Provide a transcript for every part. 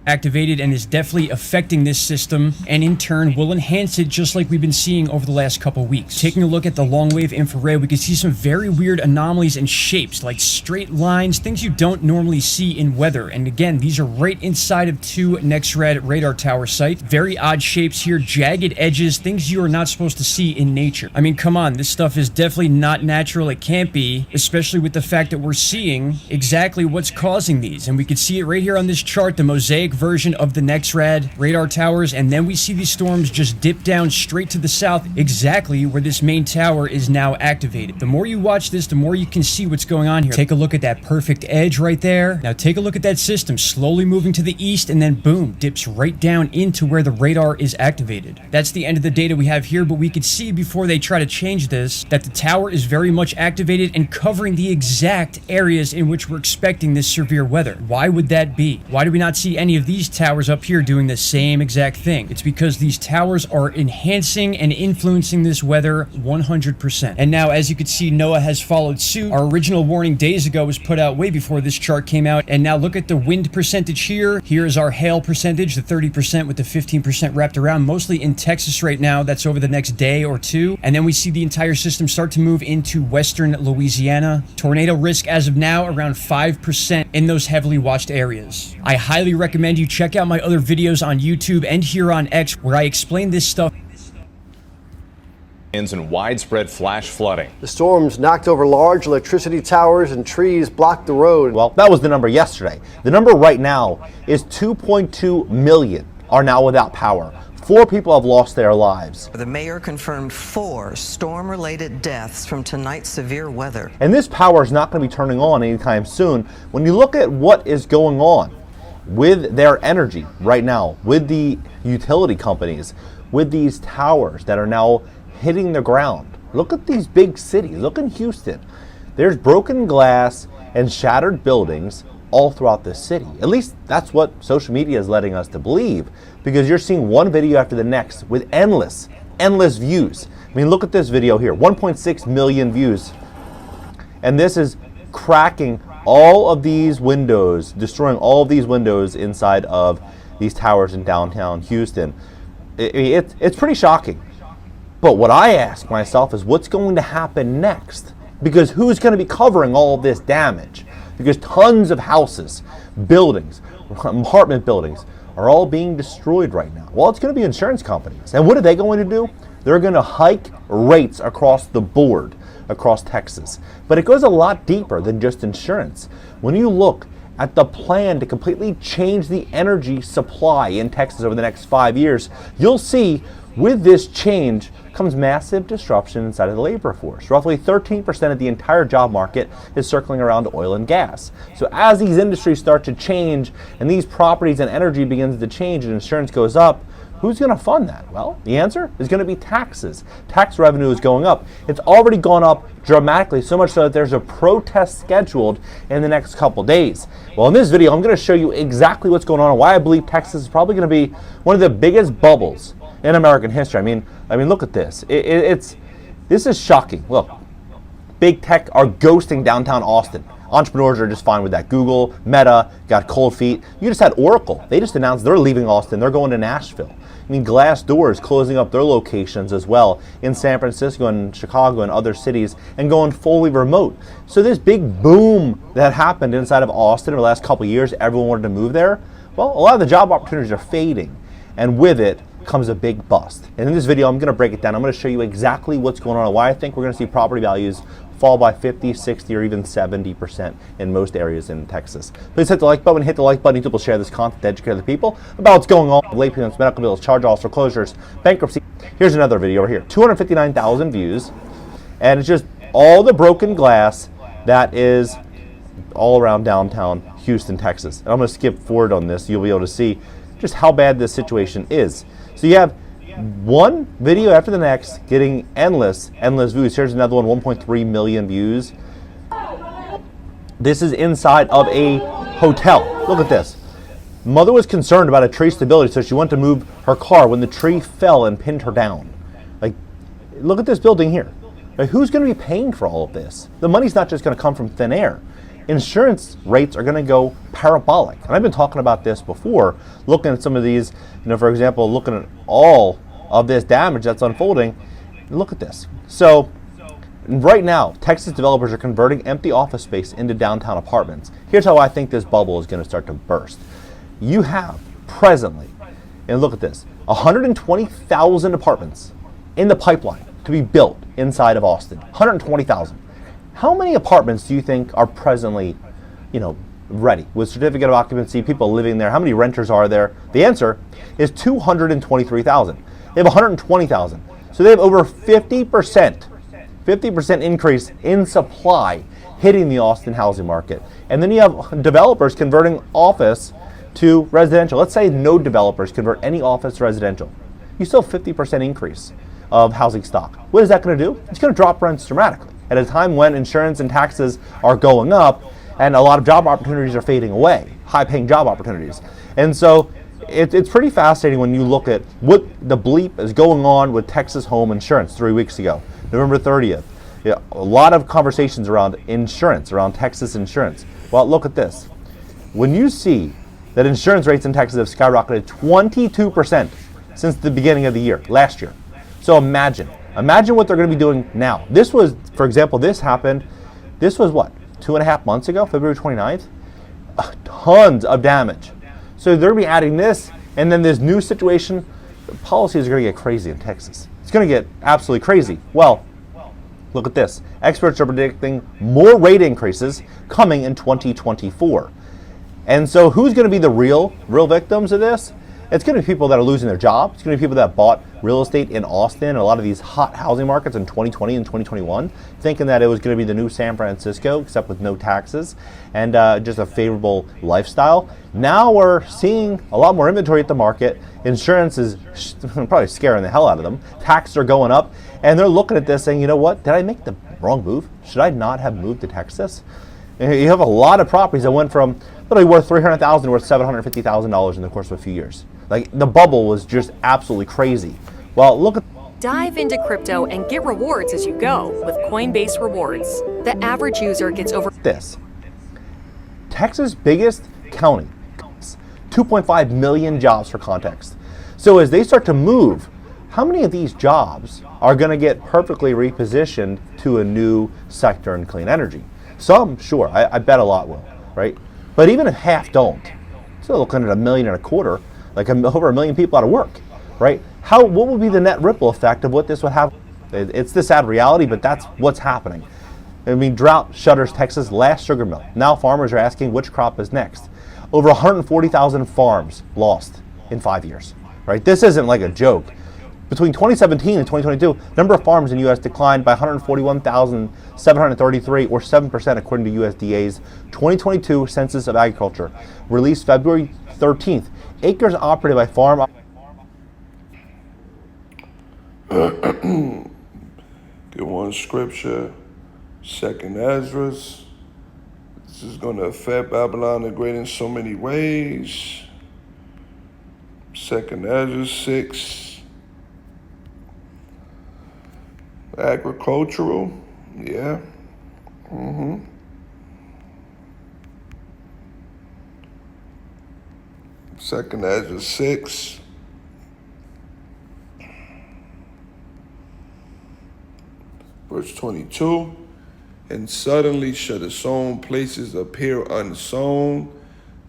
activated and is definitely affecting this system, and in turn will enhance it just like we've been seeing over the last couple weeks. Taking a look at the long wave infrared, we can see some very weird anomalies and shapes, like straight lines, things you don't normally see in weather. And again, these are right inside of two NEXRAD radar tower sites. Very odd shapes here, jagged edges, things you are not supposed to see in nature. I mean, come on, this stuff is definitely not natural. It can't be, especially with the fact that we're seeing exactly what's causing these. And we can see it right here on this chart, the mosaic version of the NEXRAD radar towers, and then we see these storms just dip down straight to the south, exactly where this main tower is now activated. The more you watch this, the more you can see what's going on here. Take a look at that perfect edge right there. Now take a look at that system slowly moving to the east, and then boom, dips right down into where the radar is activated. That's the end of the data we have here, but we could see before they try to change this that the tower is very much activated and covering the exact areas in which we're expecting this severe weather. Why would that be? Why do we not see any of these towers up here doing the same exact thing? It's because these towers are enhancing and influencing this weather 100%. And now, as you can see, NOAA has followed suit. Our original warning days ago was put out way before this chart came out, and now look at the wind percentage here. Here is our hail percentage, the 30% with the 15% wrapped around, mostly in Texas right now. That's over the next day or two. And then we see the entire system start to move into western Louisiana. Tornado risk as of now around 5% in those heavily watched areas. I highly recommend you check out my other videos on YouTube and here on X, where I explain this stuff. And widespread flash flooding. The storms knocked over large electricity towers and trees blocked the road. Well, that was the number yesterday. The number right now is 2.2 million are now without power. 4 people have lost their lives. The mayor confirmed 4 storm-related deaths from tonight's severe weather. And this power is not going to be turning on anytime soon. When you look at what is going on with their energy right now, with the utility companies, with these towers that are now hitting the ground. Look at these big cities. Look in Houston. There's broken glass and shattered buildings all throughout the city. At least that's what social media is letting us to believe, because you're seeing one video after the next with endless views. I mean, look at this video here, 1.6 million views. And this is cracking all of these windows, destroying all of these windows inside of these towers in downtown Houston. It's pretty shocking. But what I ask myself is what's going to happen next? Because who's going to be covering all of this damage? Because tons of houses, buildings, apartment buildings are all being destroyed right now. Well, it's going to be insurance companies. And what are they going to do? They're going to hike rates across the board, across Texas. But it goes a lot deeper than just insurance. When you look at the plan to completely change the energy supply in Texas over the next 5 years, you'll see with this change comes massive disruption inside of the labor force. Roughly 13% of the entire job market is circling around oil and gas. So as these industries start to change and these properties and energy begins to change and insurance goes up, who's going to fund that? Well, the answer is going to be taxes. Tax revenue is going up. It's already gone up dramatically, so much so that there's a protest scheduled in the next couple days. Well, in this video, I'm going to show you exactly what's going on and why I believe Texas is probably going to be one of the biggest bubbles in American history. I mean, look at this. This is shocking. Look, big tech are ghosting downtown Austin. Entrepreneurs are just fine with that. Google, Meta, got cold feet. You just had Oracle. They just announced they're leaving Austin. They're going to Nashville. I mean, Glassdoor is closing up their locations as well in San Francisco and Chicago and other cities and going fully remote. So this big boom that happened inside of Austin in the last couple of years, everyone wanted to move there. Well, a lot of the job opportunities are fading. And with it comes a big bust. And in this video, I'm going to break it down. I'm going to show you exactly what's going on and why I think we're going to see property values fall by 50, 60, or even 70% in most areas in Texas. Please hit the like button, YouTube, share this content to educate other people about what's going on with late payments, medical bills, charge-offs, foreclosures, bankruptcy. Here's another video over here, 259,000 views, and it's just all the broken glass that is all around downtown Houston, Texas. And I'm going to skip forward on this. You'll be able to see just how bad this situation is. So you have one video after the next getting endless views. Here's another one, 1.3 million views. This is inside of a hotel. Look at this. Mother was concerned about a tree stability, so she went to move her car when the tree fell and pinned her down. Like, look at this building here. Like, who's going to be paying for all of this? The money's not just going to come from thin air. insurance rates are going to go parabolic. And I've been talking about this before, looking at some of these, for example, looking at all of this damage that's unfolding. Look at this. So right now, Texas developers are converting empty office space into downtown apartments. Here's how I think this bubble is going to start to burst. You have presently, and look at this, 120,000 apartments in the pipeline to be built inside of Austin. 120,000. How many apartments do you think are presently, ready with certificate of occupancy, people living there? How many renters are there? The answer is 223,000. They have 120,000. So they have over 50% increase in supply hitting the Austin housing market. And then you have developers converting office to residential. Let's say no developers convert any office to residential. You still have 50% increase of housing stock. What is that going to do? It's going to drop rents dramatically at a time when insurance and taxes are going up and a lot of job opportunities are fading away, high-paying job opportunities. And so it's pretty fascinating when you look at what the bleep is going on with Texas home insurance 3 weeks ago, November 30th. Yeah, a lot of conversations around insurance, around Texas insurance. Well, look at this. When you see that insurance rates in Texas have skyrocketed 22% since the beginning of the year, last year. So imagine what they're going to be doing now. This was, for example, this was what, 2.5 months ago, February 29th? Tons of damage. So they're going to be adding this, and then this new situation, the policies are going to get crazy in Texas. It's going to get absolutely crazy. Well, look at this. Experts are predicting more rate increases coming in 2024. And so who's going to be the real victims of this? It's going to be people that are losing their jobs. It's going to be people that bought real estate in Austin and a lot of these hot housing markets in 2020 and 2021, thinking that it was going to be the new San Francisco, except with no taxes and just a favorable lifestyle. Now we're seeing a lot more inventory at the market. Insurance is probably scaring the hell out of them. Taxes are going up, and they're looking at this saying, you know what? Did I make the wrong move? Should I not have moved to Texas? You have a lot of properties that went from literally worth $300,000 to worth $750,000 in the course of a few years. Like, the bubble was just absolutely crazy. Well, look at Dive into crypto and get rewards as you go with Coinbase Rewards. The average user gets over this. Texas' biggest county, 2.5 million jobs for context. So as they start to move, how many of these jobs are going to get perfectly repositioned to a new sector in clean energy? Some, sure, I bet a lot will, right? But even if half don't, still looking at 1.25 million, like over 1 million people out of work, right? What would be the net ripple effect of what this would have? It's the sad reality, but that's what's happening. I mean, drought shutters Texas' last sugar mill. Now farmers are asking which crop is next. Over 140,000 farms lost in 5 years, right? This isn't like a joke. Between 2017 and 2022, number of farms in the U.S. declined by 141,733, or 7%, according to USDA's 2022 Census of Agriculture, released February 13th. Acres operated by farm. Get one scripture, 2nd Ezra. This is going to affect Babylon the Great in so many ways. 2nd Ezra 6. Agricultural, yeah. 2nd Ezra 6. Verse 22. And suddenly shall the sown places appear unsown.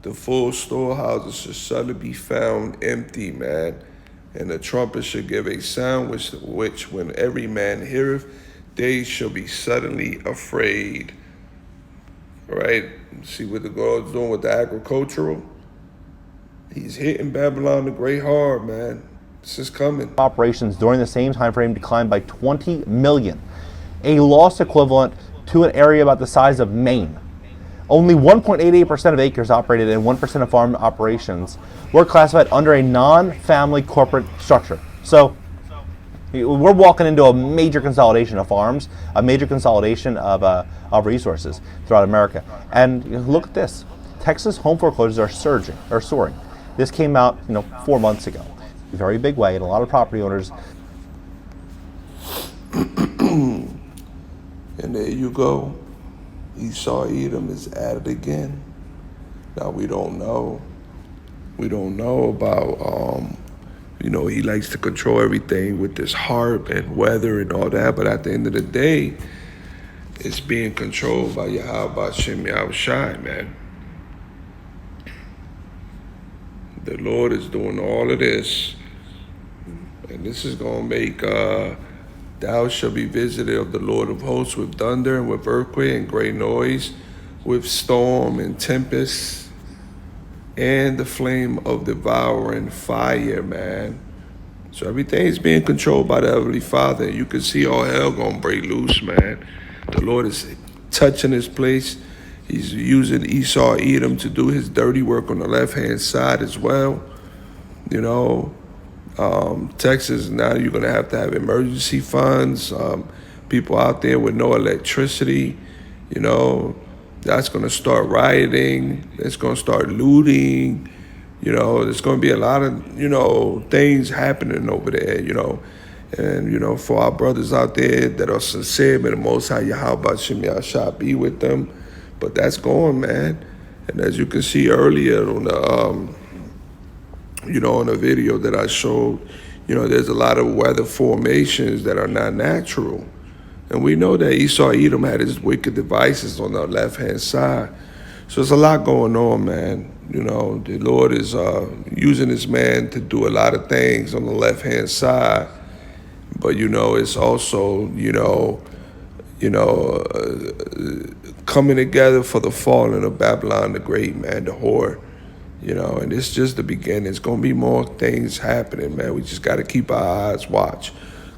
The full storehouses shall suddenly be found empty, man. And the trumpet shall give a sound which when every man heareth, they shall be suddenly afraid. All right? See what the Lord's doing with the agricultural? He's hitting Babylon the Great hard, man. This is coming. Operations during the same time frame declined by 20 million, a loss equivalent to an area about the size of Maine. Only 1.88% of acres operated and 1% of farm operations were classified under a non-family corporate structure. So we're walking into a major consolidation of farms, a major consolidation of resources throughout America. And look at this. Texas home foreclosures are soaring. This came out 4 months ago. A very big way, and a lot of property owners. And there you go. Esau Edom is at it again. Now we don't know. We don't know about, he likes to control everything with this harp and weather and all that. But at the end of the day, it's being controlled by Yahweh Shem Yahushai, man. The Lord is doing all of this. And this is going to make, thou shalt be visited of the Lord of hosts with thunder and with earthquake and great noise, with storm and tempest, and the flame of devouring fire, man. So everything's being controlled by the Heavenly Father. You can see all hell gonna break loose, man. The Lord is touching this place. He's using Esau Edom to do his dirty work on the left-hand side as well. Texas, now you're gonna have to have emergency funds. People out there with no electricity, that's going to start rioting. It's going to start looting. There's going to be a lot of, things happening over there, And, for our brothers out there that are sincere, may the Most High Yahweh Shem Yahshua be with them. But that's going, man. And as you can see earlier on the, on the video that I showed, there's a lot of weather formations that are not natural. And we know that Esau Edom had his wicked devices on the left-hand side. So there's a lot going on, man. The Lord is using this man to do a lot of things on the left-hand side. But, it's also, coming together for the falling of Babylon the Great, man, the whore. And it's just the beginning. It's going to be more things happening, man. We just got to keep our eyes watch.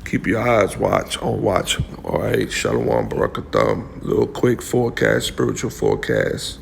Keep your eyes on watch. All right, Shalom, Barakatham. Little quick forecast, spiritual forecast.